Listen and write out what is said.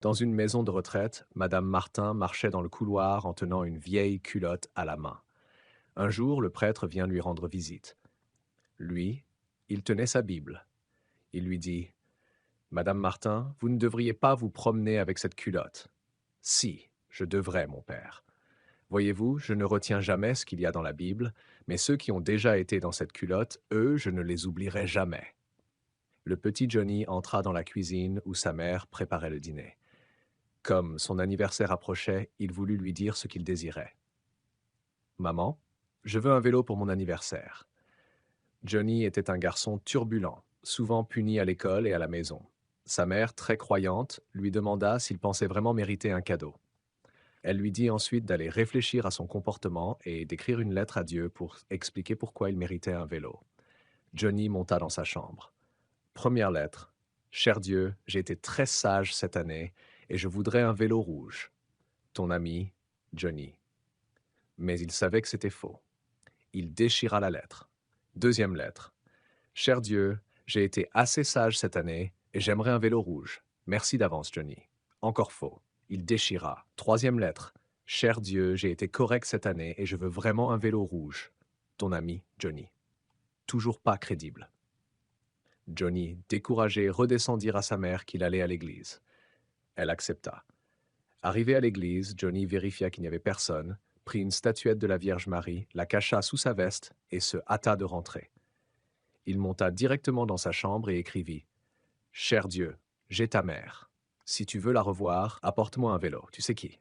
Dans une maison de retraite, Madame Martin marchait dans le couloir en tenant une vieille culotte à la main. Un jour, le prêtre vient lui rendre visite. Lui, il tenait sa Bible. Il lui dit: Madame Martin, vous ne devriez pas vous promener avec cette culotte. Si, je devrais, mon père. Voyez-vous, je ne retiens jamais ce qu'il y a dans la Bible, mais ceux qui ont déjà été dans cette culotte, eux, je ne les oublierai jamais. Le petit Johnny entra dans la cuisine où sa mère préparait le dîner. Comme son anniversaire approchait, il voulut lui dire ce qu'il désirait. Maman, je veux un vélo pour mon anniversaire. Johnny était un garçon turbulent, souvent puni à l'école et à la maison. Sa mère, très croyante, lui demanda s'il pensait vraiment mériter un cadeau. Elle lui dit ensuite d'aller réfléchir à son comportement et d'écrire une lettre à Dieu pour expliquer pourquoi il méritait un vélo. Johnny monta dans sa chambre. Première lettre. Cher Dieu, j'ai été très sage cette année et je voudrais un vélo rouge. Ton ami, Johnny. Mais il savait que c'était faux. Il déchira la lettre. Deuxième lettre. Cher Dieu, j'ai été assez sage cette année et j'aimerais un vélo rouge. Merci d'avance, Johnny. Encore faux. Il déchira. Troisième lettre. Cher Dieu, j'ai été correct cette année et je veux vraiment un vélo rouge. Ton ami, Johnny. Toujours pas crédible. Johnny, découragé, redescendit à sa mère qu'il allait à l'église. Elle accepta. Arrivé à l'église, Johnny vérifia qu'il n'y avait personne, prit une statuette de la Vierge Marie, la cacha sous sa veste et se hâta de rentrer. Il monta directement dans sa chambre et écrivit: Cher Dieu, j'ai ta mère. Si tu veux la revoir, apporte-moi un vélo. Tu sais qui?